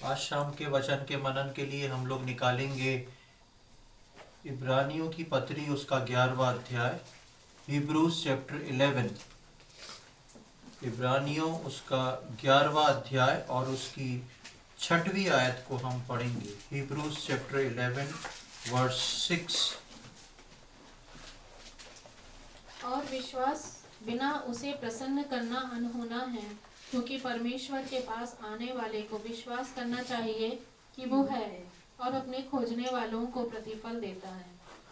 आज शाम के वचन के मनन के लिए हम लोग निकालेंगे इब्रानियों की पत्री, उसका 11वां अध्याय, हिब्रूज चैप्टर 11। इब्रानियों उसका 11वां अध्याय और उसकी 6वीं आयत को हम पढ़ेंगे। Hebrews chapter 11 verse 6। और विश्वास बिना उसे प्रसन्न करना अनहोना है, क्योंकि परमेश्वर के पास आने वाले को विश्वास करना चाहिए कि वो है और अपने खोजने वालों को प्रतिफल देता है।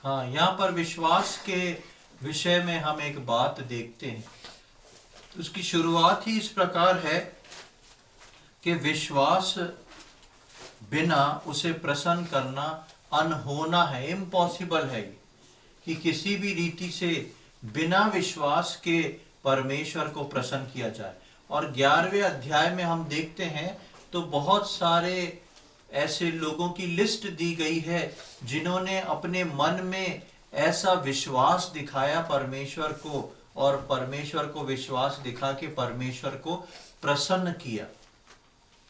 हाँ, यहाँ पर विश्वास के विषय में हम एक बात देखते हैं। उसकी शुरुआत ही इस प्रकार है कि विश्वास बिना उसे प्रसन्न करना अनहोना है, इम्पॉसिबल है कि किसी भी रीति से बिना विश्वास के परमेश्वर को प्रसन्न किया जाए। और 11वें अध्याय में हम देखते हैं तो बहुत सारे ऐसे लोगों की लिस्ट दी गई है जिन्होंने अपने मन में ऐसा विश्वास दिखाया परमेश्वर को, और परमेश्वर को विश्वास दिखा के परमेश्वर को प्रसन्न किया।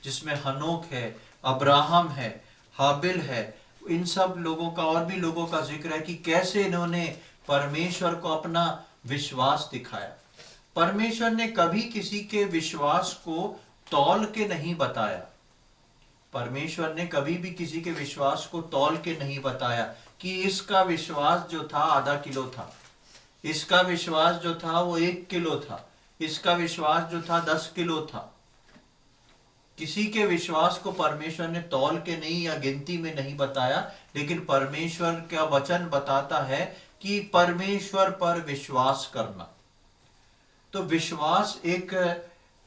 जिसमें हनोक है, अब्राहम है, हाबिल है, इन सब लोगों का और भी लोगों का जिक्र है कि कैसे इन्होंने परमेश्वर को अपना विश्वास दिखाया। परमेश्वर ने कभी किसी के विश्वास को तौल के नहीं बताया। परमेश्वर ने कभी भी किसी के विश्वास को तौल के नहीं बताया कि इसका विश्वास जो था आधा किलो था, इसका विश्वास जो था वो 1 किलो था, इसका विश्वास जो था 10 किलो था। किसी के विश्वास को परमेश्वर ने तौल के नहीं या गिनती में नहीं बताया, लेकिन परमेश्वर का वचन बताता है कि परमेश्वर पर विश्वास करना। तो विश्वास एक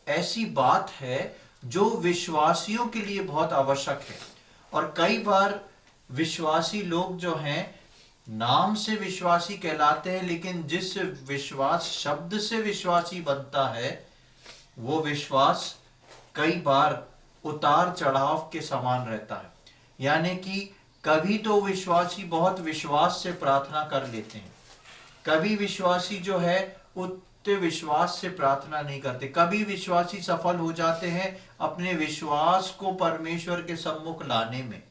ऐसी बात है जो विश्वासियों के लिए बहुत आवश्यक है। और कई बार विश्वासी लोग जो हैं नाम से विश्वासी कहलाते हैं, लेकिन जिस विश्वास शब्द से विश्वासी बनता है वो विश्वास कई बार उतार चढ़ाव के समान रहता है। यानी कि कभी तो विश्वासी बहुत विश्वास से प्रार्थना कर लेते हैं, कभी विश्वासी जो है उतने विश्वास से प्रार्थना नहीं करते। कभी विश्वासी सफल हो जाते हैं अपने विश्वास को परमेश्वर के सम्मुख लाने में,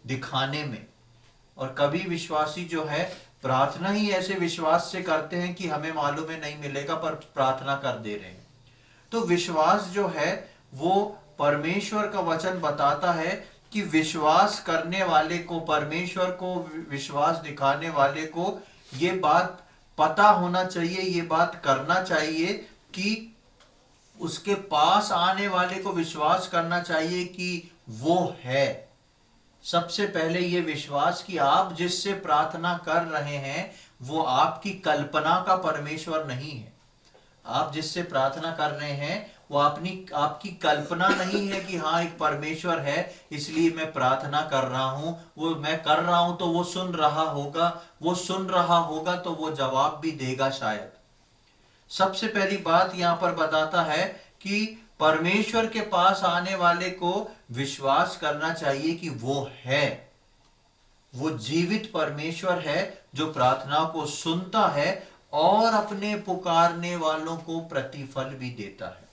दिखाने में, और कभी विश्वासी जो है प्रार्थना ही ऐसे विश्वास से करते हैं कि हमें मालूम है नहीं मिलेगा पर प्रार्थना कर दे रहे हैं। तो विश्वास जो है वो परमेश्वर का वचन बताता है कि विश्वास करने वाले को, परमेश्वर को विश्वास दिखाने वाले को ये बात पता होना चाहिए, ये बात करना चाहिए कि उसके पास आने वाले को विश्वास करना चाहिए कि वो है। सबसे पहले ये विश्वास कि आप जिससे प्रार्थना कर रहे हैं वो आपकी कल्पना का परमेश्वर नहीं है। आप जिससे प्रार्थना कर रहे हैं वो आपकी कल्पना नहीं है कि हाँ एक परमेश्वर है इसलिए मैं प्रार्थना कर रहा हूं, वो मैं कर रहा हूं तो वो सुन रहा होगा, वो सुन रहा होगा तो वो जवाब भी देगा शायद। सबसे पहली बात यहां पर बताता है कि परमेश्वर के पास आने वाले को विश्वास करना चाहिए कि वो है, वो जीवित परमेश्वर है जो प्रार्थना को सुनता है और अपने पुकारने वालों को प्रतिफल भी देता है।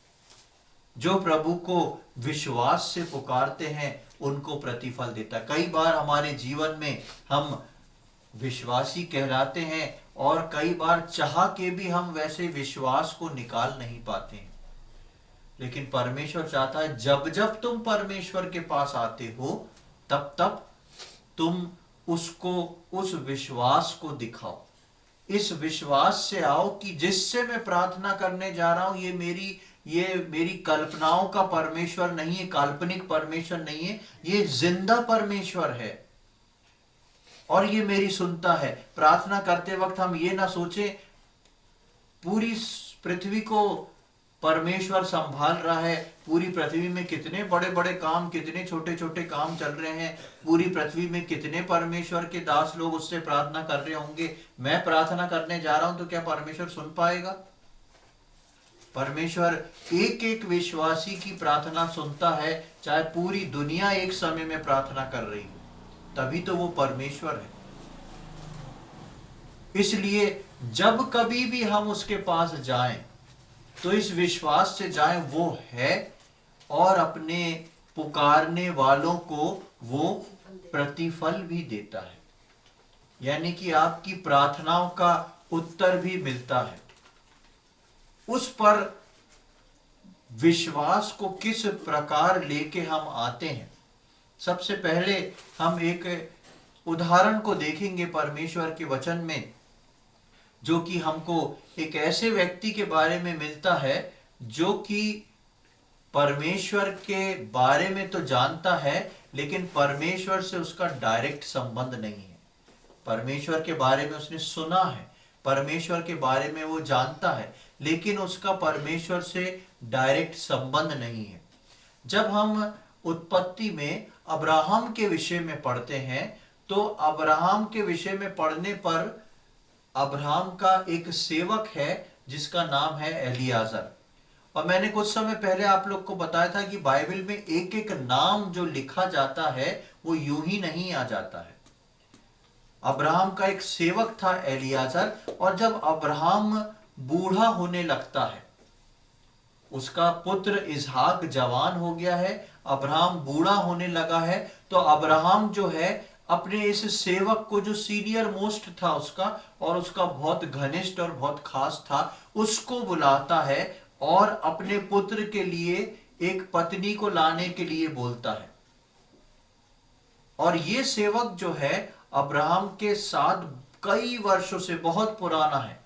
जो प्रभु को विश्वास से पुकारते हैं उनको प्रतिफल देता है। कई बार हमारे जीवन में हम विश्वासी कहलाते हैं और कई बार चाह के भी हम वैसे विश्वास को निकाल नहीं पाते हैं, लेकिन परमेश्वर चाहता है जब जब तुम परमेश्वर के पास आते हो तब तब तुम उसको, उस विश्वास को दिखाओ। इस विश्वास से आओ कि जिससे मैं प्रार्थना करने जा रहा हूं ये मेरी कल्पनाओं का परमेश्वर नहीं है, काल्पनिक परमेश्वर नहीं है, ये जिंदा परमेश्वर है और ये मेरी सुनता है। प्रार्थना करते वक्त हम ये ना सोचें पूरी पृथ्वी को परमेश्वर संभाल रहा है, पूरी पृथ्वी में कितने बड़े बड़े काम, कितने छोटे छोटे काम चल रहे हैं, पूरी पृथ्वी में कितने परमेश्वर के दास लोग उससे प्रार्थना कर रहे होंगे, मैं प्रार्थना करने जा रहा हूं तो क्या परमेश्वर सुन पाएगा? परमेश्वर एक एक विश्वासी की प्रार्थना सुनता है, चाहे पूरी दुनिया एक समय में प्रार्थना कर रही हो, तभी तो वो परमेश्वर है। इसलिए जब कभी भी हम उसके पास जाएं तो इस विश्वास से जाएं वो है और अपने पुकारने वालों को वो प्रतिफल भी देता है, यानी कि आपकी प्रार्थनाओं का उत्तर भी मिलता है। उस पर विश्वास को किस प्रकार लेके हम आते हैं, सबसे पहले हम एक उदाहरण को देखेंगे परमेश्वर के वचन में, जो कि हमको एक ऐसे व्यक्ति के बारे में मिलता है जो कि परमेश्वर के बारे में तो जानता है, लेकिन परमेश्वर से उसका डायरेक्ट संबंध नहीं है। परमेश्वर के बारे में उसने सुना है, परमेश्वर के बारे में वो जानता है, लेकिन उसका परमेश्वर से डायरेक्ट संबंध नहीं है। जब हम उत्पत्ति में अब्राहम के विषय में पढ़ते हैं, तो अब्राहम के विषय में पढ़ने पर अब्राहम का एक सेवक है जिसका नाम है एलियाजर। और मैंने कुछ समय पहले आप लोग को बताया था कि बाइबल में एक एक नाम जो लिखा जाता है वो यूं ही नहीं आ जाता है। अब्राहम का एक सेवक था एलियाजर, और जब अब्राहम बूढ़ा होने लगता है, उसका पुत्र इसहाक जवान हो गया है, अब्राहम बूढ़ा होने लगा है, तो अब्राहम जो है अपने इस सेवक को, जो सीनियर मोस्ट था उसका और उसका बहुत घनिष्ठ और बहुत खास था, उसको बुलाता है और अपने पुत्र के लिए एक पत्नी को लाने के लिए बोलता है। और ये सेवक जो है अब्राहम के साथ कई वर्षों से बहुत पुराना है,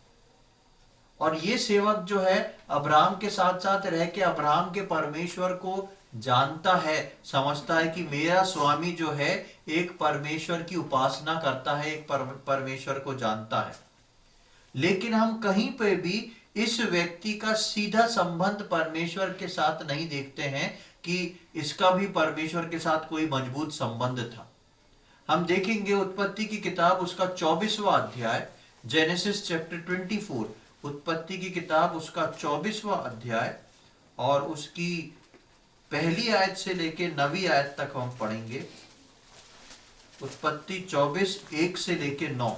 और ये सेवक जो है अब्राहम के साथ साथ रह के अब्राहम के परमेश्वर को जानता है, समझता है कि मेरा स्वामी जो है एक परमेश्वर की उपासना करता है, एक परमेश्वर को जानता है। लेकिन हम कहीं पे भी इस व्यक्ति का सीधा संबंध परमेश्वर के साथ नहीं देखते हैं कि इसका भी परमेश्वर के साथ कोई मजबूत संबंध था। हम देखेंगे उत्पत्ति की किताब उसका 24वां अध्याय, जेनेसिस चैप्टर 24, उत्पत्ति की किताब उसका 24वां अध्याय और उसकी पहली आयत से लेके 9वीं आयत तक हम पढ़ेंगे। उत्पत्ति 24:1 से लेके 9।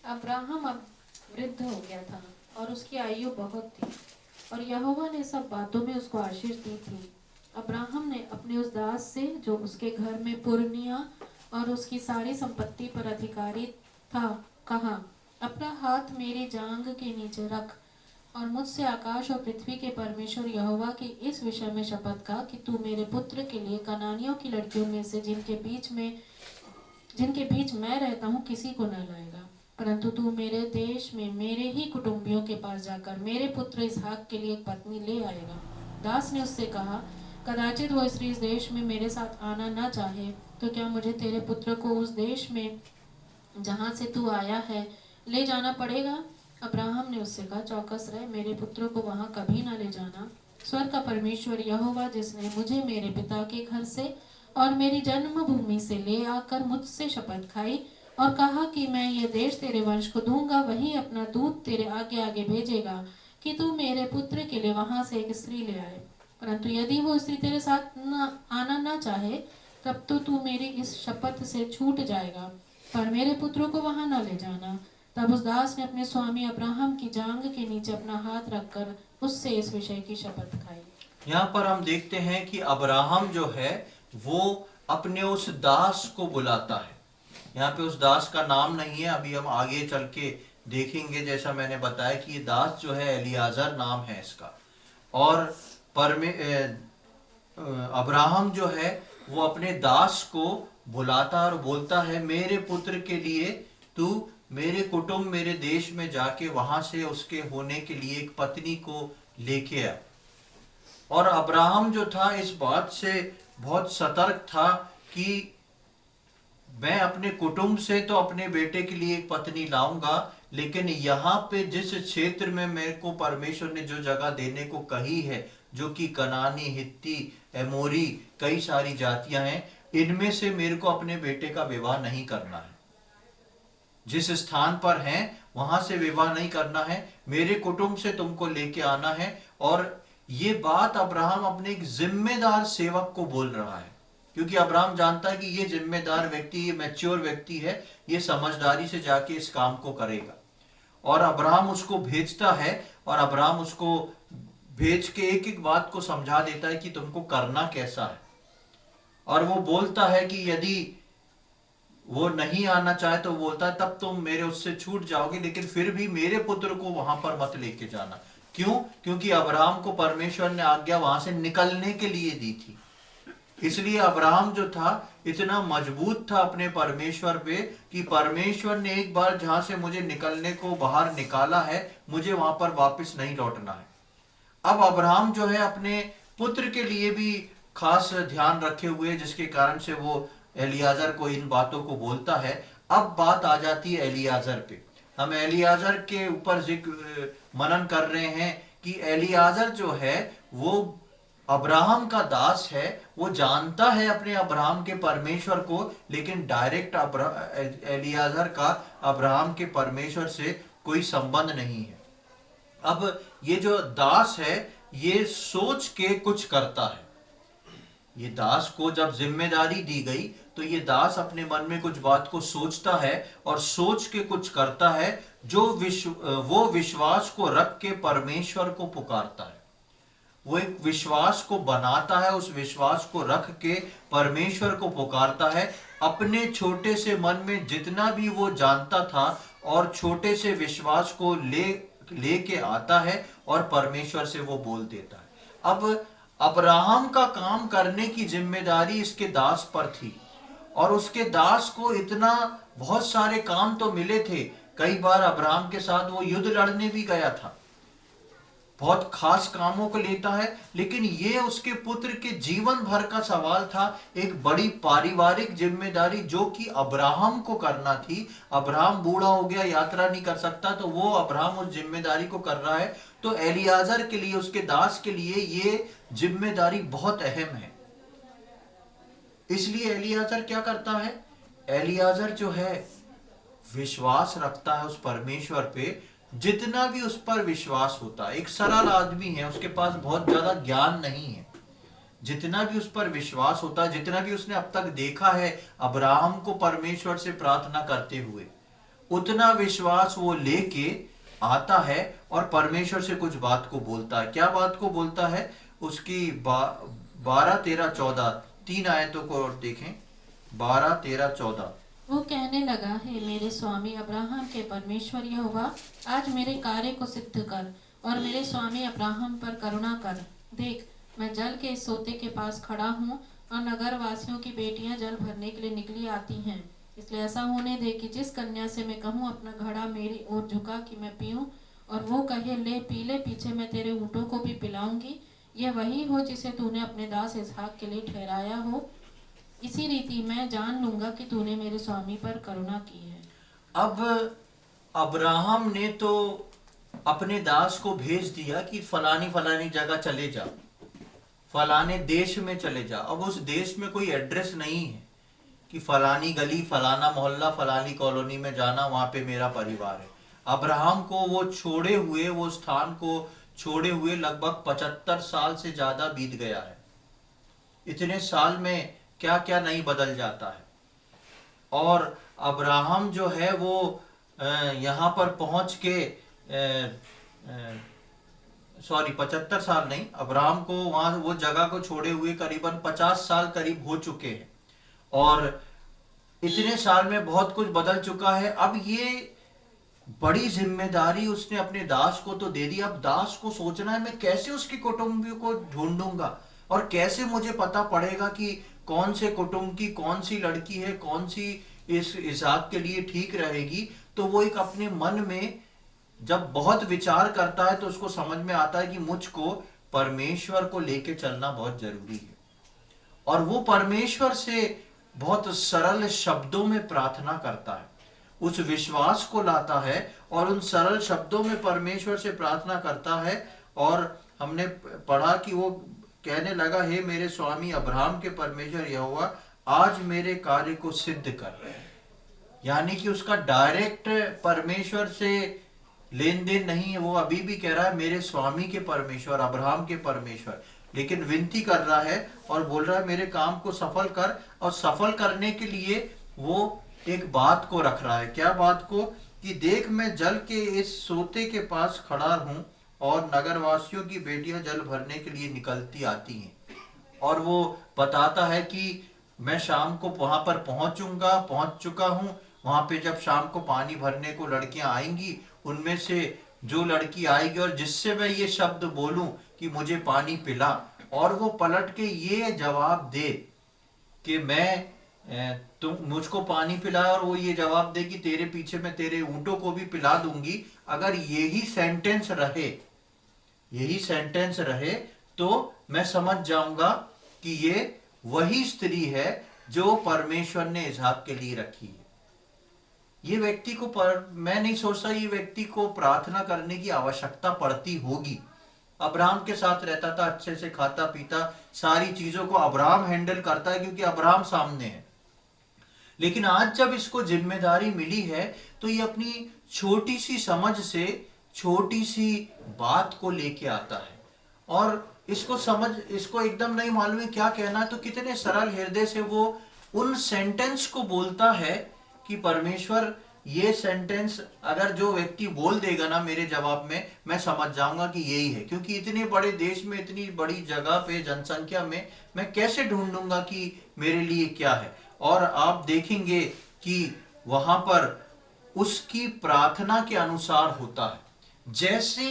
अब्राहम अब वृद्ध हो गया था और उसकी आयु बहुत थी, और यहोवा ने सब बातों में उसको आशीष दी थी। अब्राहम ने अपने उस दास से, जो उसके घर में पुरनिया और उसकी सारी संपत्ति पर अधिकारी था, कहा, अपना हाथ मेरी जांघ के नीचे रख और मुझसे आकाश और पृथ्वी के परमेश्वर यहोवा की इस विषय में शपथ खा कि तू मेरे पुत्र के लिए कनानियों की लड़कियों में से जिनके बीच मैं रहता हूँ किसी को न लाएगा, परंतु तू मेरे देश में मेरे ही कुटुंबियों के पास जाकर मेरे पुत्र इसहाक के लिए एक पत्नी ले आएगा। दास ने उससे कहा, कदाचित वो स्त्री इस देश में मेरे साथ आना न चाहे, तो क्या मुझे तेरे पुत्र को उस देश में जहाँ से तू आया है ले जाना पड़ेगा? अब्राहम ने उससे कहा, चौकस रह, मेरे पुत्र को वहाँ कभी न ले जाना। स्वर्ग का परमेश्वर यहोवा, जिसने मुझे मेरे पिता के घर से और मेरी जन्मभूमि से ले आकर मुझसे शपथ खाई और कहा कि मैं ये देश तेरे वंश को दूंगा, वही अपना दूत तेरे आगे आगे भेजेगा कि तू मेरे पुत्र के लिए वहां से एक स्त्री ले आए। परंतु यदि वो स्त्री तेरे साथ आना न चाहे, तब तो तू मेरी इस शपथ से छूट जाएगा, पर मेरे पुत्रों को वहां न ले जाना। तब उस दास ने अपने स्वामी अब्राहम की जांघ के नीचे अपना हाथ रखकर उससे इस विषय की शपथ खाई। यहाँ पर हम देखते हैं कि अब्राहम जो है वो अपने उस दास को बुलाता है। यहाँ पे उस दास का नाम नहीं है, अभी हम आगे चल के देखेंगे। जैसा मैंने बताया कि ये दास जो है एलियाजर नाम है इसका, और अब्राहम जो है वो अपने दास को बुलाता और बोलता है, मेरे पुत्र के लिए तू मेरे कुटुंब मेरे देश में जाके वहां से उसके होने के लिए एक पत्नी को लेके आ। और अब्राहम जो था इस बात से बहुत सतर्क था कि मैं अपने कुटुंब से तो अपने बेटे के लिए एक पत्नी लाऊंगा, लेकिन यहाँ पे जिस क्षेत्र में मेरे को परमेश्वर ने जो जगह देने को कही है, जो कि कनानी, हित्ती, एमोरी, कई सारी जातियां हैं, इनमें से मेरे को अपने बेटे का विवाह नहीं करना है। जिस स्थान पर हैं वहां से विवाह नहीं करना है, मेरे कुटुंब से तुमको लेके आना है। और ये बात अब्राहम अपने एक जिम्मेदार सेवक को बोल रहा है, क्योंकि अब्राहम जानता है कि ये जिम्मेदार व्यक्ति, ये मैच्योर व्यक्ति है, ये समझदारी से जाके इस काम को करेगा। और अब्राहम उसको भेजता है और अब्राहम उसको भेज के एक एक बात को समझा देता है कि तुमको करना कैसा है। और वो बोलता है कि यदि वो नहीं आना चाहे तो बोलता है तब तुम मेरे उससे छूट जाओगे, लेकिन फिर भी मेरे पुत्र को वहां पर मत लेके जाना। क्यों? क्योंकि अब्राहम को परमेश्वर ने आज्ञा वहां से निकलने के लिए दी थी। इसलिए अब्राहम जो था इतना मजबूत था अपने परमेश्वर पे कि परमेश्वर ने एक बार जहां से मुझे निकलने को बाहर निकाला है, मुझे वहां पर वापस नहीं लौटना है। अब अब्राहम जो है अपने पुत्र के लिए भी खास ध्यान रखे हुए, जिसके कारण से वो एलियाजर को इन बातों को बोलता है। अब बात आ जाती है एलियाजर पे। हम एलियाजर के ऊपर जिक्र मनन कर रहे हैं कि एलियाजर जो है वो अब्राहम का दास है। वो जानता है अपने अब्राहम के परमेश्वर को, लेकिन डायरेक्ट एलियाजर का अब्राहम के परमेश्वर से कोई संबंध नहीं है। अब ये जो दास है ये सोच के कुछ करता है। ये दास को जब जिम्मेदारी दी गई तो ये दास अपने मन में कुछ बात को सोचता है और सोच के कुछ करता है, जो वो विश्वास को रख के परमेश्वर को पुकारता है। वो एक विश्वास को बनाता है, उस विश्वास को रख के परमेश्वर को पुकारता है। अपने छोटे से मन में जितना भी वो जानता था और छोटे से विश्वास को लेके आता है और परमेश्वर से वो बोल देता है। अब अब्राहम का काम करने की जिम्मेदारी इसके दास पर थी और उसके दास को इतना बहुत सारे काम तो मिले थे। कई बार अब्राहम के साथ वो युद्ध लड़ने भी गया था, बहुत खास कामों को लेता है, लेकिन ये उसके पुत्र के जीवन भर का सवाल था। एक बड़ी पारिवारिक जिम्मेदारी जो कि अब्राहम को करना थी। अब्राहम बूढ़ा हो गया, यात्रा नहीं कर सकता, तो वो अब्राहम उस जिम्मेदारी को कर रहा है। तो एलियाजर के लिए, उसके दास के लिए ये जिम्मेदारी बहुत अहम है। इसलिए एलियाजर क्या करता है? एलियाजर जो है विश्वास रखता है उस परमेश्वर पे। जितना भी उस पर विश्वास होता है, एक सरल आदमी है, उसके पास बहुत ज्यादा ज्ञान नहीं है, जितना भी उस पर विश्वास होता है, जितना भी उसने अब तक देखा है अब्राहम को परमेश्वर से प्रार्थना करते हुए, उतना विश्वास वो लेके आता है और परमेश्वर से कुछ बात को बोलता है। क्या बात को बोलता है? उसकी 12, 13, 14 तीन आयतों को और देखें। 12, 13, 14। वो कहने लगा, हे मेरे स्वामी अब्राहम के परमेश्वर यहोवा, आज मेरे कार्य को सिद्ध कर और मेरे स्वामी अब्राहम पर करुणा कर। देख, मैं जल के इस सोते के पास खड़ा हूँ और नगर वासियों की बेटियां जल भरने के लिए निकली आती हैं। इसलिए ऐसा होने दे कि जिस कन्या से मैं कहूँ अपना घड़ा मेरी ओर झुका कि मैं पीऊँ, और वो कहे ले पी ले, पीछे मैं तेरे ऊँटों को भी पिलाऊंगी, यह वही हो जिसे तूने अपने दास इसहाक के लिए ठहराया हो। इसी रीति मैं जान लूंगा कि तूने मेरे स्वामी पर करुणा की है। अब अब्राहम ने तो अपने दास को भेज दिया कि फलानी फलानी जगह चले जा, फलाने देश में चले जा। अब उस देश में कोई एड्रेस नहीं है कि फलानी गली, फलाना मोहल्ला, फलानी कॉलोनी में जाना, वहां पे मेरा परिवार है। अब्राहम को वो छोड़े हुए, वो स्थान को छोड़े हुए लगभग 75 साल से ज्यादा बीत गया है। इतने साल में क्या क्या नहीं बदल जाता है। और अब्राहम जो है वो यहाँ पर पहुंच के 75 साल नहीं, अब्राहम को वहां वो जगह को छोड़े हुए करीबन 50 साल करीब हो चुके हैं और इतने साल में बहुत कुछ बदल चुका है। अब ये बड़ी जिम्मेदारी उसने अपने दास को तो दे दी। अब दास को सोचना है मैं कैसे उसके कुटुंबियों को ढूंढूंगा और कैसे मुझे पता पड़ेगा कि कौन से कुटुंब की कौन सी लड़की है, कौन सी इस इसहाक के लिए ठीक रहेगी। तो वो एक अपने मन में जब बहुत विचार करता है तो उसको समझ में आता है कि मुझको परमेश्वर को लेके चलना बहुत जरूरी है। और वो परमेश्वर से बहुत सरल शब्दों में प्रार्थना करता है, उस विश्वास को लाता है और उन सरल शब्दों में परमेश्वर से प्रार्थना करता है। और हमने पढ़ा कि वो कहने लगा, हे मेरे स्वामी अब्राहम के परमेश्वर यहोवा, आज मेरे कार्य को सिद्ध कर। यानी कि उसका डायरेक्ट परमेश्वर से लेन देन नहीं है। वो अभी भी कह रहा है मेरे स्वामी के परमेश्वर, अब्राहम के परमेश्वर, लेकिन विनती कर रहा है और बोल रहा है मेरे काम को सफल कर। और सफल करने के लिए वो एक बात को रख रहा है। क्या बात को? कि देख मैं जल के इस सोते के पास खड़ा हूं और नगरवासियों की बेटियां जल भरने के लिए निकलती आती हैं। और वो बताता है कि मैं शाम को वहां पर पहुंच चुका हूं। वहां पे जब शाम को पानी भरने को लड़कियां आएंगी, उनमें से जो लड़की आएगी और जिससे मैं ये शब्द बोलूं कि मुझे पानी पिला, और वो पलट के ये जवाब दे कि तुम मुझको पानी पिलाया, और वो ये जवाब दे कि तेरे पीछे मैं तेरे ऊंटों को भी पिला दूंगी, अगर यही सेंटेंस रहे तो मैं समझ जाऊंगा कि ये वही स्त्री है जो परमेश्वर ने इसहाक के लिए रखी है। ये व्यक्ति को मैं नहीं सोचता ये व्यक्ति को प्रार्थना करने की आवश्यकता पड़ती होगी। अब्राहम के साथ रहता था, अच्छे से खाता पीता, सारी चीजों को अब्राहम हैंडल करता है क्योंकि अब्राहम सामने है। लेकिन आज जब इसको जिम्मेदारी मिली है तो ये अपनी छोटी सी समझ से छोटी सी बात को लेके आता है, और इसको एकदम नहीं मालूम है क्या कहना है, तो कितने सरल हृदय से वो उन सेंटेंस को बोलता है कि परमेश्वर, ये सेंटेंस अगर जो व्यक्ति बोल देगा ना मेरे जवाब में, मैं समझ जाऊंगा कि यही है, क्योंकि इतने बड़े देश में, इतनी बड़ी जगह पे, जनसंख्या में मैं कैसे ढूंढूंगा कि मेरे लिए क्या है। और आप देखेंगे कि वहां पर उसकी प्रार्थना के अनुसार होता है। जैसे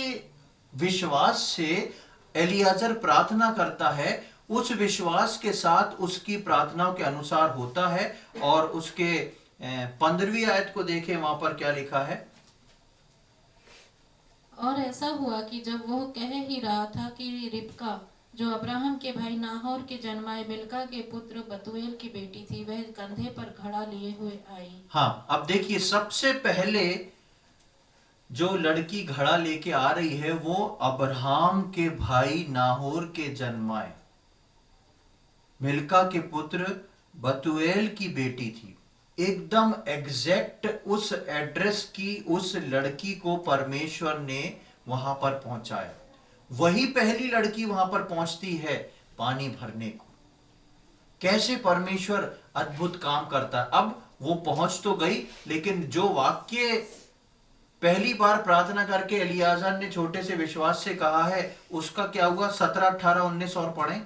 विश्वास से एलियाजर प्रार्थना करता है, उस विश्वास के साथ उसकी प्रार्थनाओं के अनुसार होता है। और उसके 15वीं आयत को देखें, वहां पर क्या लिखा है। और ऐसा हुआ कि जब वह कह ही रहा था कि रिबका, जो अब्राहम के भाई नाहोर के जन्माए मिल्का के पुत्र बतूएल की बेटी थी, वह कंधे पर घड़ा लिए हुए आई। हाँ, अब देखिए, सबसे पहले जो लड़की घड़ा लेके आ रही है वो अब्राहम के भाई नाहोर के जन्माए मिल्का के पुत्र बतूएल की बेटी थी। एकदम एग्जैक्ट उस एड्रेस की उस लड़की को परमेश्वर ने वहां पर पहुंचाया। वही पहली लड़की वहां पर पहुंचती है पानी भरने को। कैसे परमेश्वर अद्भुत काम करता है। अब वो पहुंच तो गई, लेकिन जो वाक्य पहली बार प्रार्थना करके एलियाजर ने छोटे से विश्वास से कहा है, उसका क्या हुआ। 17, 18, 19 और पढ़ें।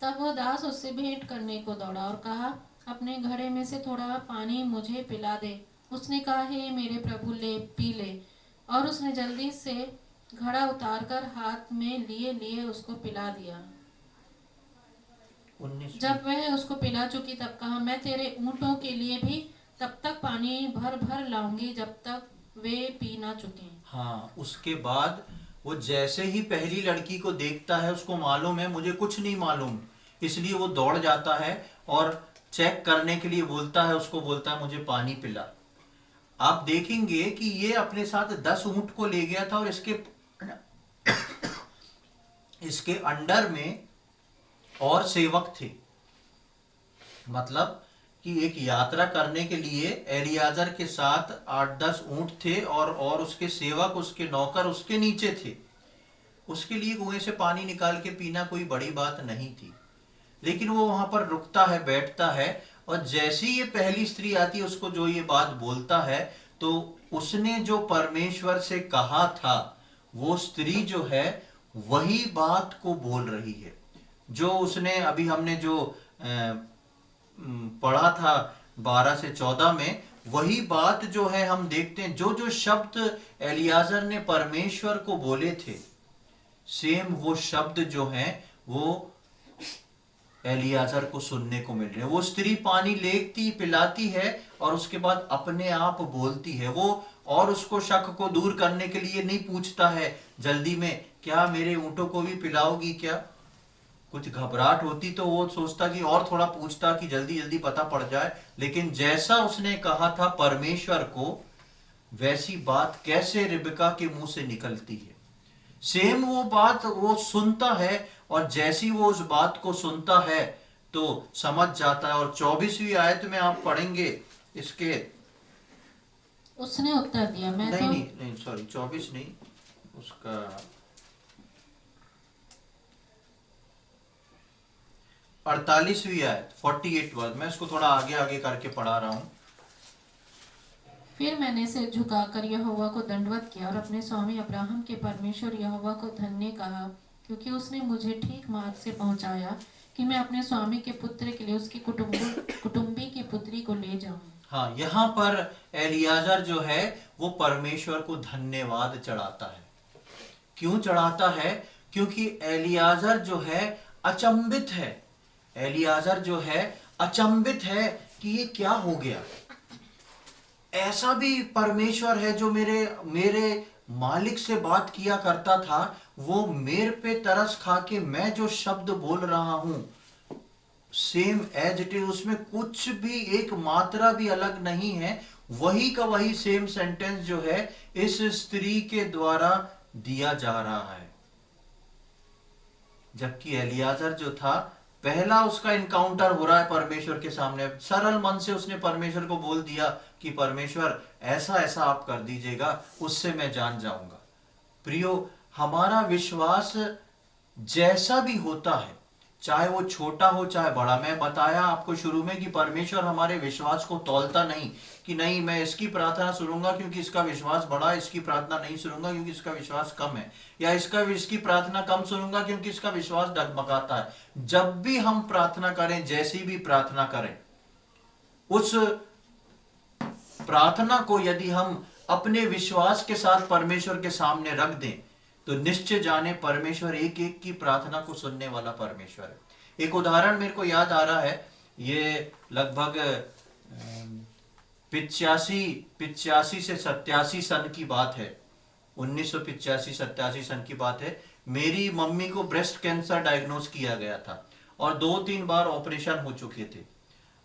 तब वह दास उससे भेंट करने को दौड़ा और कहा, अपने घड़े में से थोड़ा पानी मुझे पिला दे। उसने कहा, हे मेरे प्रभु, ले पी ले। और उसने जल्दी से घड़ा उतारकर हाथ में लिए लिए उसको पिला दिया। 19 जब वह उसको पिला चुकी तब कहा, मैं तेरे ऊंटों के लिए भी तब तक पानी भर भर लाऊंगी जब तक वे पी ना चुके। हाँ, उसके बाद वो जैसे ही पहली लड़की को देखता है, उसको मालूम है मुझे कुछ नहीं मालूम, इसलिए वो दौड़ जाता है और चेक करने के लिए बोलता है, उसको बोलता है मुझे पानी पिला। आप देखेंगे कि ये अपने साथ 10 ऊंट को ले गया था, और इसके अंडर में और सेवक थे। मतलब कि एक यात्रा करने के लिए एलियाजर के साथ 8-10 ऊंट थे, और उसके सेवक, उसके नौकर उसके नीचे थे। उसके लिए कुएं से पानी निकाल के पीना कोई बड़ी बात नहीं थी। लेकिन वो वहां पर रुकता है, बैठता है, और जैसी ये पहली स्त्री आती है, उसको जो ये बात बोलता है, तो उसने जो परमेश्वर से कहा था, वो स्त्री जो है वही बात को बोल रही है। जो उसने अभी हमने जो पढ़ा था 12 से 14 में, वही बात जो है हम देखते हैं। जो जो शब्द एलियाजर ने परमेश्वर को बोले थे, सेम वो शब्द जो हैं वो एलियाजर को सुनने को मिल रहे हैं। वो स्त्री पानी लेती, पिलाती है, और उसके बाद अपने आप बोलती है वो, और उसको शक को दूर करने के लिए नहीं पूछता है जल्दी में, क्या मेरे ऊंटों को भी पिलाओगी क्या। कुछ घबराहट होती तो वो सोचता कि और थोड़ा पूछता कि जल्दी जल्दी पता पड़ जाए। लेकिन जैसा उसने कहा था परमेश्वर को, वैसी बात कैसे रिबका के मुंह से निकलती है। सेम वो बात वो सुनता है, और जैसी वो उस बात को सुनता है तो समझ जाता है। और 24वीं आयत में आप पढ़ेंगे इसके। उसने उत्तर दिया, मैं नहीं तो नहीं नहीं, सॉरी, 24 नहीं, उसका 48वीं आयत, 48 वर्ड। मैं इसको थोड़ा आगे आगे करके पढ़ा रहा हूं। फिर मैंने सिर झुकाकर यहोवा को दंडवत किया और अपने स्वामी अब्राहम के परमेश्वर यहोवा को धन्य कहा, क्योंकि उसने मुझे ठीक मार्ग से पहुंचाया कि मैं अपने स्वामी के पुत्र के लिए उसकी कुटुंबी की पुत्री को ले जाऊं। हाँ, यहाँ पर एलियाजर जो है वो परमेश्वर को धन्यवाद चढ़ाता है। क्यों चढ़ाता है? क्योंकि एलियाजर जो है अचंभित है। एलियाजर जो है अचंभित है कि ये क्या हो गया। ऐसा भी परमेश्वर है जो मेरे मालिक से बात किया करता था, वो मेरे पे तरस खा के मैं जो शब्द बोल रहा हूं सेम एज इट इज, उसमें कुछ भी एक मात्रा भी अलग नहीं है, वही का वही सेम सेंटेंस जो है इस स्त्री के द्वारा दिया जा रहा है। जबकि एलियाजर जो था, पहला उसका इनकाउंटर हो रहा है परमेश्वर के सामने, सरल मन से उसने परमेश्वर को बोल दिया कि परमेश्वर ऐसा ऐसा आप कर दीजिएगा, उससे मैं जान जाऊंगा। प्रियो, हमारा विश्वास जैसा भी होता है, चाहे वो छोटा हो चाहे बड़ा, मैं बताया आपको शुरू में कि परमेश्वर हमारे विश्वास को तौलता नहीं कि नहीं मैं इसकी प्रार्थना सुनूंगा क्योंकि इसका विश्वास बड़ा है, इसकी प्रार्थना नहीं सुनूंगा क्योंकि इसका विश्वास कम है, या इसकी प्रार्थना कम सुनूंगा क्योंकि इसका विश्वास डगमगाता है। जब भी हम प्रार्थना करें, जैसी भी प्रार्थना करें, उस प्रार्थना को यदि हम अपने विश्वास के साथ परमेश्वर के सामने रख दें तो निश्चय जाने परमेश्वर एक एक की प्रार्थना को सुनने वाला परमेश्वर है। एक उदाहरण मेरे को याद आ रहा है, ये लगभग 85 से 87 सन की बात है, 1985-87 सन की बात है। मेरी मम्मी को ब्रेस्ट कैंसर डायग्नोज किया गया था और 2-3 बार ऑपरेशन हो चुके थे,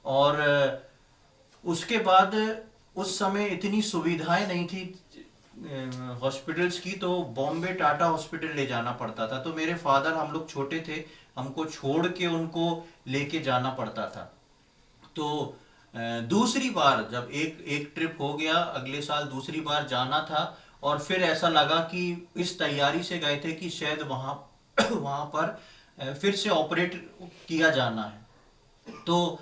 और उसके बाद उस समय इतनी सुविधाएं नहीं थी हॉस्पिटल्स की, तो बॉम्बे टाटा हॉस्पिटल ले जाना पड़ता था। तो मेरे फादर, हम लोग छोटे थे, हमको छोड़ के उनको लेके जाना पड़ता था। तो दूसरी बार जब एक ट्रिप हो गया, अगले साल दूसरी बार जाना था, और फिर ऐसा लगा कि इस तैयारी से गए थे कि शायद वहाँ पर फिर से ऑपरेट किया जाना है। तो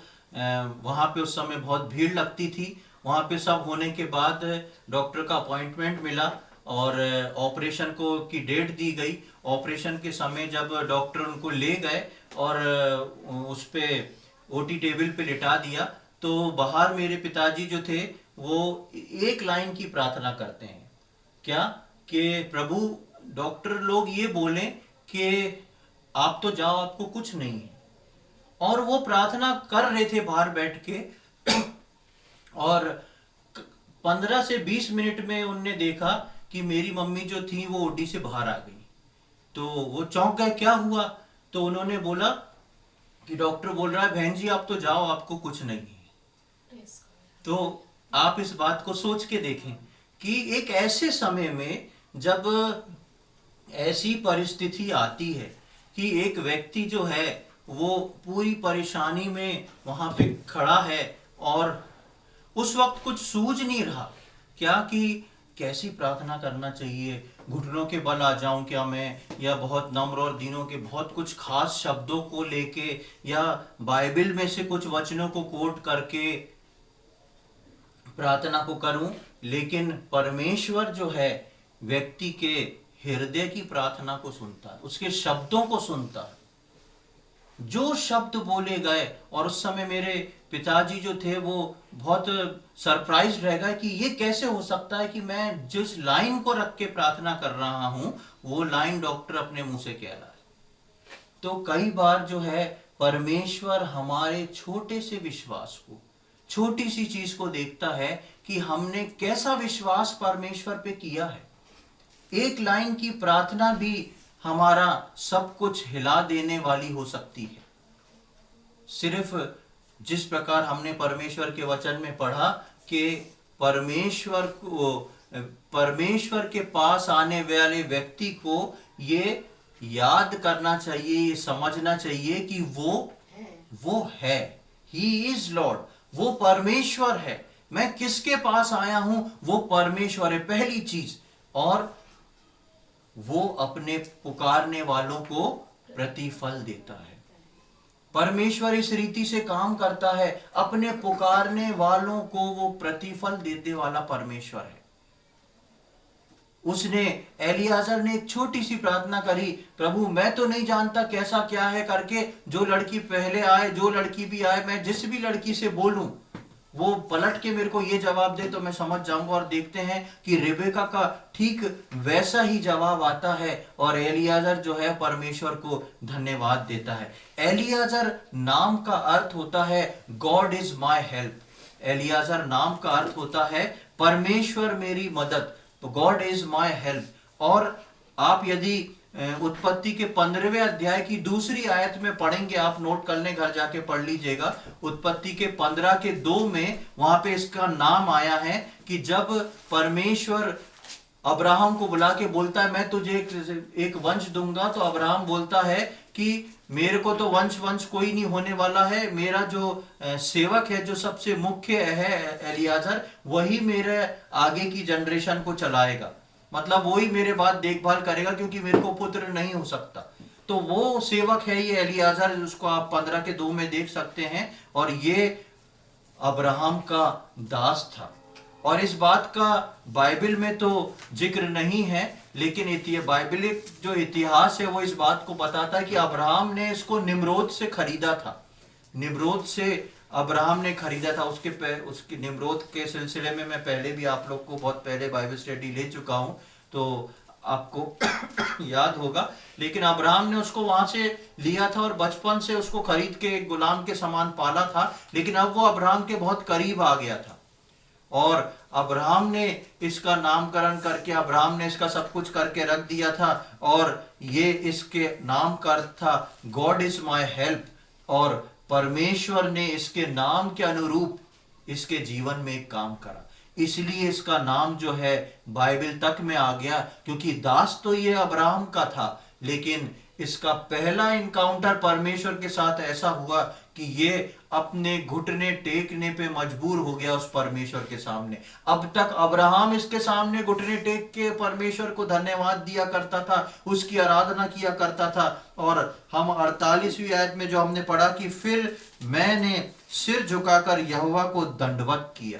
वहाँ पे उस समय बहुत भीड़ लगती थी। वहाँ पे सब होने के बाद डॉक्टर का अपॉइंटमेंट मिला और ऑपरेशन को की डेट दी गई। ऑपरेशन के समय जब डॉक्टर उनको ले गए और उस पे ओटी टेबल पे लिटा दिया, तो बाहर मेरे पिताजी जो थे वो एक लाइन की प्रार्थना करते हैं, क्या कि प्रभु, डॉक्टर लोग ये बोलें कि आप तो जाओ, आपको कुछ नहीं है। और वो प्रार्थना कर रहे थे बाहर बैठ के, और 15 से 20 मिनट में उनने देखा कि मेरी मम्मी जो थी वो ओटी से बाहर आ गई। तो वो चौंक गए, क्या हुआ? तो उन्होंने बोला कि डॉक्टर बोल रहा है बहन जी आप तो जाओ, आपको कुछ नहीं है। तो आप इस बात को सोच के देखें कि एक ऐसे समय में जब ऐसी परिस्थिति आती है कि एक व्यक्ति जो है वो पूरी परेशानी में वहां पे खड़ा है और उस वक्त कुछ सूझ नहीं रहा क्या कि कैसी प्रार्थना करना चाहिए, घुटनों के बल आ जाऊं क्या मैं, या बहुत नम्र और दीनों के बहुत कुछ खास शब्दों को लेके, या बाइबल में से कुछ वचनों को कोट करके प्रार्थना को करूं। लेकिन परमेश्वर जो है व्यक्ति के हृदय की प्रार्थना को सुनता है, उसके शब्दों को सुनता है, जो शब्द बोले गए। और उस समय मेरे पिताजी जो थे वो बहुत सरप्राइज रह गए कि ये कैसे हो सकता है कि मैं जिस लाइन को रख के प्रार्थना कर रहा हूं वो लाइन डॉक्टर अपने मुंह से कह रहा है। तो कई बार जो है परमेश्वर हमारे छोटे से विश्वास को, छोटी सी चीज को देखता है कि हमने कैसा विश्वास परमेश्वर पे किया है। एक लाइन की प्रार्थना भी हमारा सब कुछ हिला देने वाली हो सकती है। सिर्फ जिस प्रकार हमने परमेश्वर के वचन में पढ़ा कि परमेश्वर के पास आने वाले व्यक्ति को ये याद करना चाहिए, ये समझना चाहिए कि वो है, ही इज लॉर्ड, वो परमेश्वर है। मैं किसके पास आया हूं? वो परमेश्वर है, पहली चीज। और वो अपने पुकारने वालों को प्रतिफल देता है। परमेश्वर इस रीति से काम करता है, अपने पुकारने वालों को वो प्रतिफल देने वाला परमेश्वर है। उसने एलियाजर ने एक छोटी सी प्रार्थना करी, प्रभु मैं तो नहीं जानता कैसा क्या है करके, जो लड़की पहले आए, जो लड़की भी आए, मैं जिस भी लड़की से बोलूं वो पलट के मेरे को ये जवाब दे तो मैं समझ जाऊंगा। और देखते हैं कि रेबेका का ठीक वैसा ही जवाब आता है और एलियाजर जो है परमेश्वर को धन्यवाद देता है। एलियाजर नाम का अर्थ होता है God is my help. Eliezer नाम का अर्थ होता है परमेश्वर मेरी मदद, तो गॉड इज माय हेल्प। और आप यदि उत्पत्ति के 15वें अध्याय की दूसरी आयत में पढ़ेंगे, आप नोट कर लें, घर जाके पढ़ लीजिएगा। उत्पत्ति के 15 के 2 में वहां पे इसका नाम आया है कि जब परमेश्वर अब्राहम को बुला के बोलता है मैं तुझे एक वंश दूंगा, तो अब्राहम बोलता है कि मेरे को तो वंश कोई नहीं होने वाला है, मेरा जो सेवक है, जो सबसे मुख्य है एलियाजर, वही मेरे आगे की जनरेशन को चलाएगा, मतलब वही मेरे बाद देखभाल करेगा, क्योंकि मेरे को पुत्र नहीं हो सकता। तो वो सेवक है ये एलियाजर, उसको आप 15 के 2 में देख सकते हैं। और ये अब्राहम का दास था। और इस बात का बाइबल में तो जिक्र नहीं है, लेकिन बाइबलिक जो इतिहास है वो इस बात को बताता है कि अब्राहम ने इसको निम्रोद से खरीदा था। निम्रोद से अब्राहम ने खरीदा था। उसके निम्रोद के सिलसिले में मैं पहले भी आप लोग को बहुत पहले बाइबल स्टडी ले चुका हूं, तो आपको याद होगा। लेकिन अब्राहम ने उसको वहां से लिया था और बचपन से उसको खरीद के गुलाम के समान पाला था, लेकिन अब वो अब्राहम के बहुत करीब आ गया था और अब्राहम ने इसका नामकरण करके, अब्राहम ने इसका सब कुछ करके रख दिया था। और ये इसके नाम का अर्थ था गॉड इज माय हेल्प, और परमेश्वर ने इसके नाम के अनुरूप इसके जीवन में एक काम करा, इसलिए इसका नाम जो है बाइबल तक में आ गया। क्योंकि दास तो ये अब्राहम का था, लेकिन इसका पहला इनकाउंटर परमेश्वर के साथ ऐसा हुआ कि ये अपने घुटने टेकने पे मजबूर हो गया उस परमेश्वर के सामने। अब तक अब्राहम इसके सामने घुटने टेक के परमेश्वर को धन्यवाद दिया करता था, उसकी आराधना किया करता था। और हम 48वीं आयत में जो हमने पढ़ा कि फिर मैंने सिर झुकाकर यहोवा को दंडवत किया।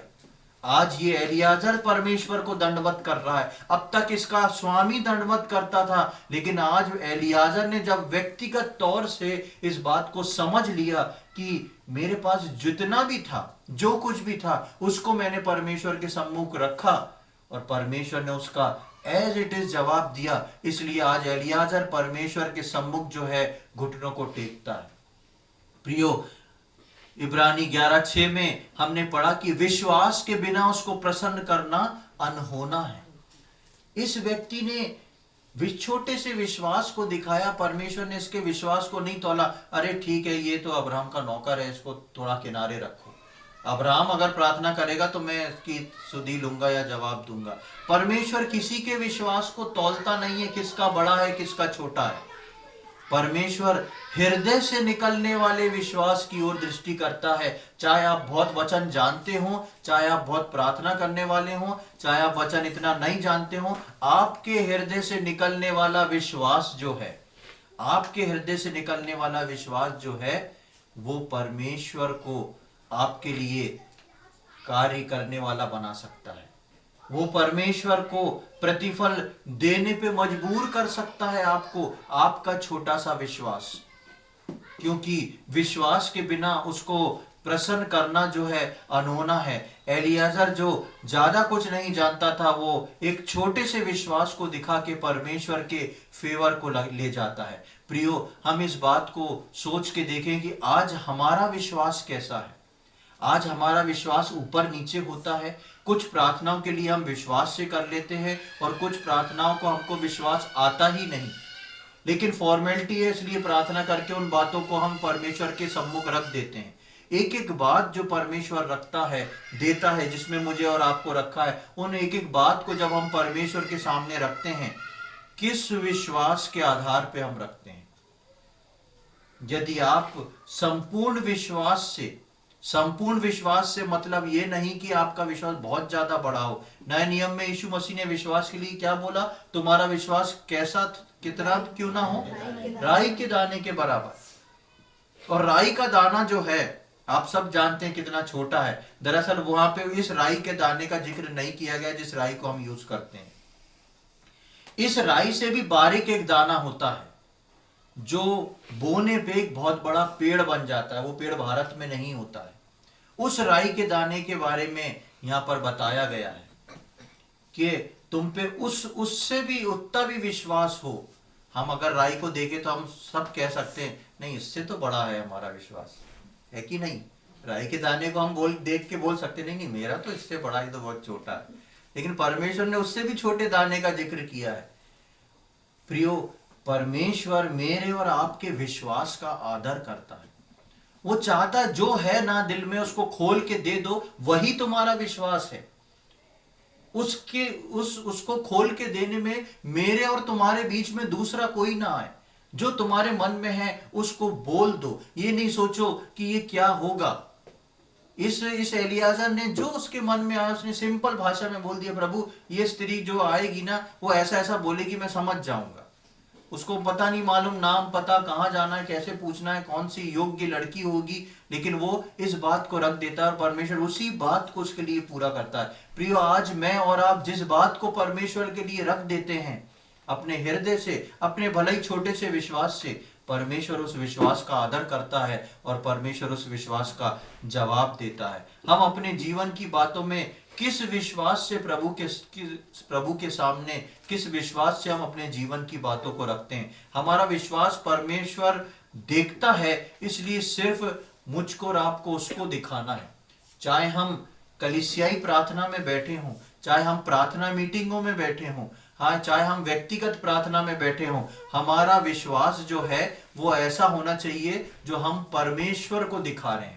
आज ये एलियाजर परमेश्वर को दंडवत कर रहा है। अब तक इसका स्वामी दंडवत करता था, लेकिन आज एलियाजर ने जब व्यक्तिगत तौर से इस बात को समझ लिया कि मेरे पास जितना भी था, जो कुछ भी था, उसको मैंने परमेश्वर के सम्मुख रखा और परमेश्वर ने उसका एज इट इज जवाब दिया, इसलिए आज एलियाजर परमेश्वर के सम्मुख जो है घुटनों को टेकता है। प्रियो, इब्रानी 11:6 में हमने पढ़ा कि विश्वास के बिना उसको प्रसन्न करना अनहोना है। इस व्यक्ति ने छोटे से विश्वास को दिखाया, परमेश्वर ने इसके विश्वास को नहीं तोला। अरे ठीक है, ये तो अब्राहम का नौकर है, इसको थोड़ा किनारे रखो, अब्राहम अगर प्रार्थना करेगा तो मैं इसकी सुधि लूंगा या जवाब दूंगा। परमेश्वर किसी के विश्वास को तौलता नहीं है, किसका बड़ा है किसका छोटा है। परमेश्वर हृदय से निकलने वाले विश्वास की ओर दृष्टि करता है। चाहे आप बहुत वचन जानते हो, चाहे आप बहुत प्रार्थना करने वाले हो, चाहे आप वचन इतना नहीं जानते हो, आपके हृदय से निकलने वाला विश्वास जो है, आपके हृदय से निकलने वाला विश्वास जो है, वो परमेश्वर को आपके लिए कार्य करने वाला बना सकता है। वो परमेश्वर को प्रतिफल देने पे मजबूर कर सकता है आपको, आपका छोटा सा विश्वास। क्योंकि विश्वास के बिना उसको प्रसन्न करना जो है अनहोना है। एलियाजर जो ज्यादा कुछ नहीं जानता था, वो एक छोटे से विश्वास को दिखा के परमेश्वर के फेवर को ले जाता है। प्रियो, हम इस बात को सोच के देखें कि आज हमारा विश्वास कैसा है। आज हमारा विश्वास ऊपर नीचे होता है। कुछ प्रार्थनाओं के लिए हम विश्वास से कर लेते हैं और कुछ प्रार्थनाओं को हमको विश्वास आता ही नहीं, लेकिन फॉर्मेलिटी है, इसलिए प्रार्थना करके उन बातों को हम परमेश्वर के सम्मुख रख देते हैं। एक एक बात जो परमेश्वर रखता है, देता है, जिसमें मुझे और आपको रखा है, उन एक एक बात को जब हम परमेश्वर के सामने रखते हैं, किस विश्वास के आधार पे हम रखते हैं। यदि आप संपूर्ण विश्वास से मतलब ये नहीं कि आपका विश्वास बहुत ज्यादा बड़ा हो। नए नियम में यीशु मसीह ने विश्वास के लिए क्या बोला? तुम्हारा विश्वास कैसा कितना क्यों ना हो, राई के दाने के बराबर। और राई का दाना जो है आप सब जानते हैं कितना छोटा है। दरअसल वहां पे इस राई के दाने का जिक्र नहीं किया गया जिस राई को हम यूज करते हैं। इस राई से भी बारीक एक दाना होता है जो बोने पे एक बहुत बड़ा पेड़ बन जाता है। वो पेड़ भारत में नहीं होता है। उस राई के दाने के बारे में यहां पर बताया गया है कि तुम पे उससे भी उतना भी विश्वास हो। हम अगर राई को देखें तो हम सब कह सकते हैं नहीं इससे तो बड़ा है हमारा विश्वास, है कि नहीं। राई के दाने को हम देख के बोल सकते नहीं मेरा तो इससे बड़ा, ही तो बहुत छोटा है। लेकिन परमेश्वर ने उससे भी छोटे दाने का जिक्र किया है। प्रियो, परमेश्वर मेरे और आपके विश्वास का आदर करता है। वो चाहता है जो है ना दिल में उसको खोल के दे दो, वही तुम्हारा विश्वास है। उसको खोल के देने में मेरे और तुम्हारे बीच में दूसरा कोई ना आए। जो तुम्हारे मन में है उसको बोल दो। ये नहीं सोचो कि ये क्या होगा। इस एलियाजर ने जो उसके मन में आया उसने सिंपल भाषा में बोल दिया, प्रभु ये स्त्री जो आएगी ना वो ऐसा ऐसा बोलेगी, मैं समझ जाऊंगा। उसको पता नहीं मालूम नाम पता, कहाँ जाना है, कैसे पूछना है, कौन सी योग्य लड़की होगी, लेकिन वो इस बात को रख देता है और परमेश्वर उसी बात को उसके लिए पूरा करता है। प्रियो, आज मैं और आप जिस बात को परमेश्वर के लिए रख देते हैं अपने हृदय से, अपने भले ही छोटे से विश्वास से, परमेश्वर उस विश्वास का आदर करता है और परमेश्वर उस विश्वास का जवाब देता है। हम अपने जीवन की बातों में किस विश्वास से प्रभु के सामने किस विश्वास से हम अपने जीवन की बातों को रखते हैं। हमारा विश्वास परमेश्वर देखता है, इसलिए सिर्फ मुझको और आपको उसको दिखाना है। चाहे हम कलीसियाई प्रार्थना में बैठे हों, चाहे हम प्रार्थना मीटिंगों में बैठे हों, हाँ, चाहे हम व्यक्तिगत प्रार्थना में बैठे हों, हमारा विश्वास जो है वो ऐसा होना चाहिए जो हम परमेश्वर को दिखा रहे हैं।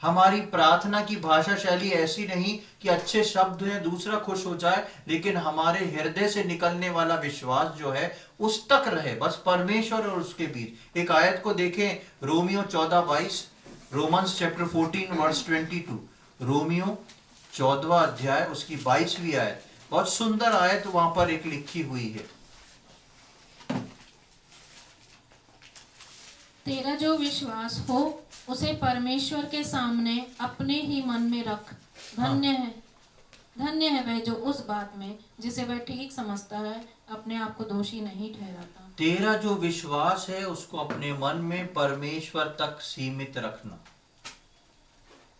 हमारी प्रार्थना की भाषा शैली ऐसी नहीं कि अच्छे शब्द हैं दूसरा खुश हो जाए, लेकिन हमारे हृदय से निकलने वाला विश्वास जो है उस तक रहे, बस परमेश्वर और उसके बीच। एक आयत को देखें, रोमियो 14:22, रोमन्स चैप्टर 14 वर्स 22, रोमियो 14वां अध्याय उसकी 22वीं आयत, बहुत सुंदर आयत वहां पर एक लिखी हुई है। तेरा जो विश्वास हो उसे परमेश्वर के सामने अपने ही मन में रख। धन्य है वह जो उस बात में जिसे वह ठीक समझता है अपने आप को दोषी नहीं ठहराता। तेरा जो विश्वास है उसको अपने मन में परमेश्वर तक सीमित रखना।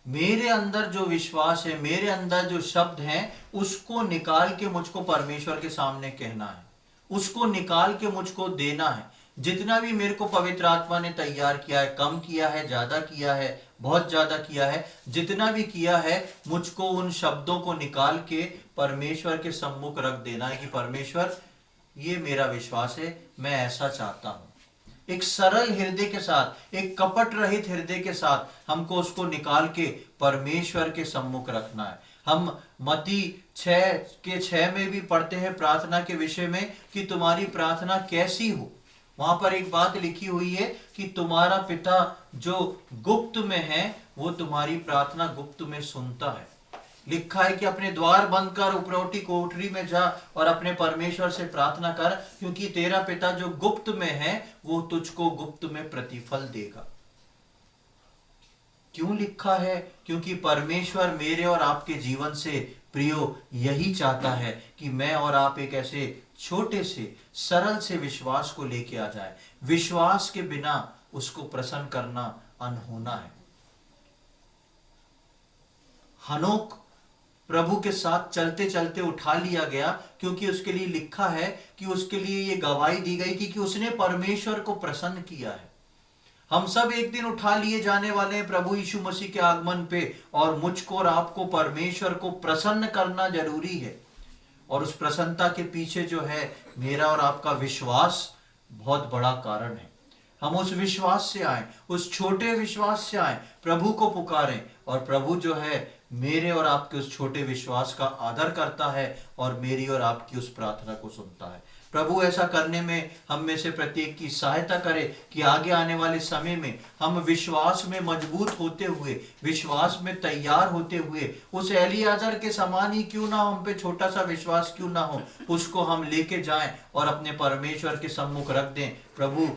मेरे अंदर जो विश्वास है, मेरे अंदर जो शब्द हैं, उसको निकाल के मुझको परमेश्वर के सामने कहना है, उसको निकाल के मुझको देना है। जितना भी मेरे को पवित्र आत्मा ने तैयार किया है, कम किया है, ज्यादा किया है, बहुत ज्यादा किया है, जितना भी किया है, मुझको उन शब्दों को निकाल के परमेश्वर के सम्मुख रख देना है कि परमेश्वर ये मेरा विश्वास है, मैं ऐसा चाहता हूं। एक सरल हृदय के साथ, एक कपट रहित हृदय के साथ हमको उसको निकाल के परमेश्वर के सम्मुख रखना है। हम मत्ती 6:6 में भी पढ़ते हैं प्रार्थना के विषय में कि तुम्हारी प्रार्थना कैसी हो। वहां पर एक बात लिखी हुई है कि तुम्हारा पिता जो गुप्त में है वो तुम्हारी प्रार्थना गुप्त में सुनता है। लिखा है कि अपने द्वार बंद कर, उपरौठी कोठरी में जा और अपने परमेश्वर से प्रार्थना कर, क्योंकि तेरा पिता जो गुप्त में है वो तुझको गुप्त में प्रतिफल देगा। क्यों लिखा है? क्योंकि परमेश्वर मेरे और आपके जीवन से प्रियो यही चाहता है कि मैं और आप एक ऐसे छोटे से सरल से विश्वास को लेके आ जाए। विश्वास के बिना उसको प्रसन्न करना अनहोना है। हनोक प्रभु के साथ चलते चलते उठा लिया गया, क्योंकि उसके लिए लिखा है कि उसके लिए ये गवाही दी गई थी कि उसने परमेश्वर को प्रसन्न किया है। हम सब एक दिन उठा लिए जाने वाले हैं प्रभु यीशु मसीह के आगमन पे, और मुझको और आपको परमेश्वर को प्रसन्न करना जरूरी है। और उस प्रसन्नता के पीछे जो है मेरा और आपका विश्वास बहुत बड़ा कारण है। हम उस विश्वास से आए, उस छोटे विश्वास से आए, प्रभु को पुकारें, और प्रभु जो है मेरे और आपके उस छोटे विश्वास का आदर करता है और मेरी और आपकी उस प्रार्थना को सुनता है। प्रभु ऐसा करने में हम में से प्रत्येक की सहायता करे कि आगे आने वाले समय में हम विश्वास में मजबूत होते हुए, विश्वास में तैयार होते हुए, उस एलियाजर के समान ही क्यों ना हो, हम पे छोटा सा विश्वास क्यों ना हो, उसको हम लेके जाएं और अपने परमेश्वर के सम्मुख रख दें। प्रभु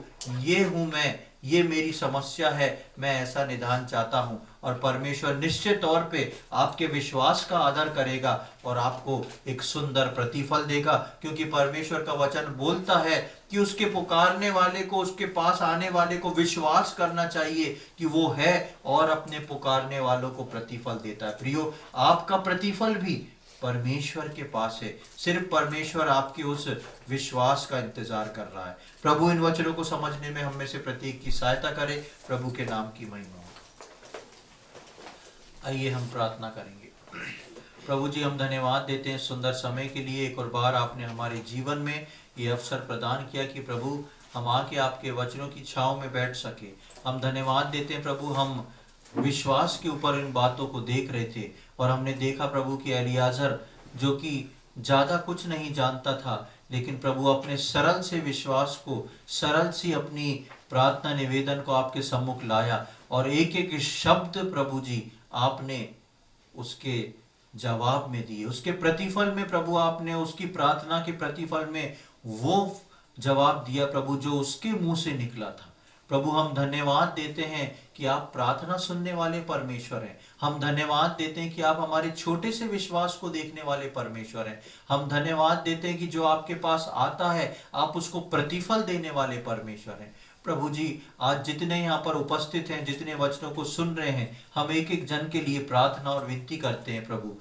ये हूं मैं, ये मेरी समस्या है, मैं ऐसा निदान चाहता हूँ। और परमेश्वर निश्चित तौर पे आपके विश्वास का आदर करेगा और आपको एक सुंदर प्रतिफल देगा, क्योंकि परमेश्वर का वचन बोलता है कि उसके पुकारने वाले को, उसके पास आने वाले को विश्वास करना चाहिए कि वो है और अपने पुकारने वालों को प्रतिफल देता है। प्रियो, आपका प्रतिफल भी परमेश्वर के पास है, सिर्फ परमेश्वर आपके उस विश्वास का इंतजार कर रहा है। प्रभु इन वचनों को समझने में हम में से प्रत्येक की सहायता करे। प्रभु के नाम की महिमा हो। आइए हम प्रार्थना करेंगे। प्रभु जी, हम धन्यवाद देते हैं सुंदर समय के लिए। एक और बार आपने हमारे जीवन में ये अवसर प्रदान किया कि प्रभु हम आके आपके वचनों की छांव में बैठ सके। हम धन्यवाद देते हैं प्रभु, हम विश्वास के ऊपर इन बातों को देख रहे थे और हमने देखा प्रभु कि एलियाजर, जो कि ज्यादा कुछ नहीं जानता था, लेकिन प्रभु अपने सरल से विश्वास को, सरल सी अपनी प्रार्थना निवेदन को आपके सम्मुख लाया और एक एक शब्द प्रभु जी आपने उसके जवाब में दिए। उसके प्रतिफल में प्रभु आपने उसकी प्रार्थना के प्रतिफल में वो जवाब दिया प्रभु जो उसके मुंह से निकला था। प्रभु हम धन्यवाद देते हैं कि आप प्रार्थना सुनने वाले परमेश्वर हैं। हम धन्यवाद देते हैं कि आप हमारे छोटे से विश्वास को देखने वाले परमेश्वर हैं। हम धन्यवाद देते हैं कि जो आपके पास आता है आप उसको प्रतिफल देने वाले परमेश्वर हैं। प्रभु जी, आज जितने यहाँ पर उपस्थित हैं, जितने वचनों को सुन रहे हैं, हम एक एक जन के लिए प्रार्थना और विनती करते हैं। प्रभु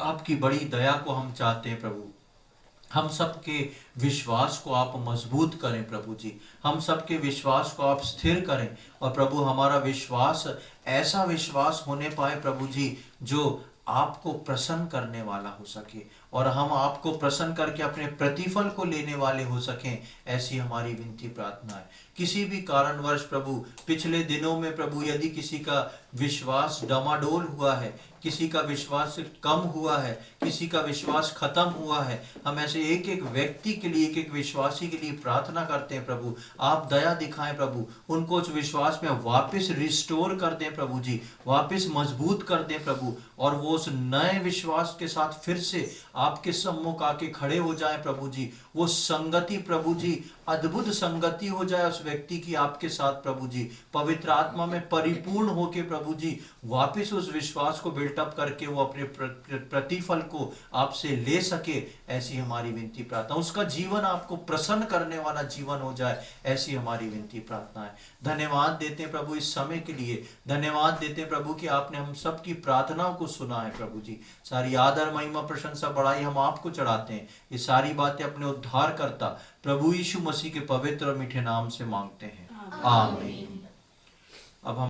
आपकी बड़ी दया को हम चाहते हैं। प्रभु हम सबके विश्वास को आप मजबूत करें। प्रभु जी, हम सबके विश्वास को आप स्थिर करें और प्रभु हमारा विश्वास ऐसा विश्वास होने पाए प्रभु जी जो आपको प्रसन्न करने वाला हो सके और हम आपको प्रसन्न करके अपने प्रतिफल को लेने वाले हो सकें। ऐसी हमारी विनती प्रार्थना है। किसी भी कारणवश प्रभु पिछले दिनों में प्रभु यदि किसी का विश्वास डमाडोल हुआ है, किसी का विश्वास कम हुआ है, किसी का विश्वास खत्म हुआ है, हम ऐसे एक एक व्यक्ति के लिए, एक एक विश्वासी के लिए प्रार्थना करते हैं। प्रभु आप दया दिखाएं प्रभु, उनको उस विश्वास में वापस रिस्टोर कर दें प्रभु जी, वापस मजबूत कर दें प्रभु, और वो उस नए विश्वास के साथ फिर से आपके सम्मुख आके खड़े हो जाए प्रभु जी। वो संगति प्रभु जी, अद्भुत संगति हो जाए उस व्यक्ति की आपके साथ प्रभु जी, पवित्र आत्मा में परिपूर्ण होके प्रभु जी वापस उस विश्वास को बिल्टअप करके वो अपने प्रतिफल को आपसे ले सके। ऐसी हमारी विनती प्रार्थना, उसका जीवन आपको प्रसन्न करने वाला जीवन हो जाए, ऐसी हमारी विनती प्रार्थना है। धन्यवाद देते हैं प्रभु इस समय के लिए, धन्यवाद देते हैं प्रभु कि आपने हम सब की प्रार्थनाओं को सुना है प्रभु जी। सारी आदर महिमा प्रशंसा बड़ाई हम आपको चढ़ाते हैं। ये सारी बातें अपने उद्धार करता प्रभु यीशु मसीह के पवित्र और मीठे नाम से मांगते हैं, आमीन। अब हम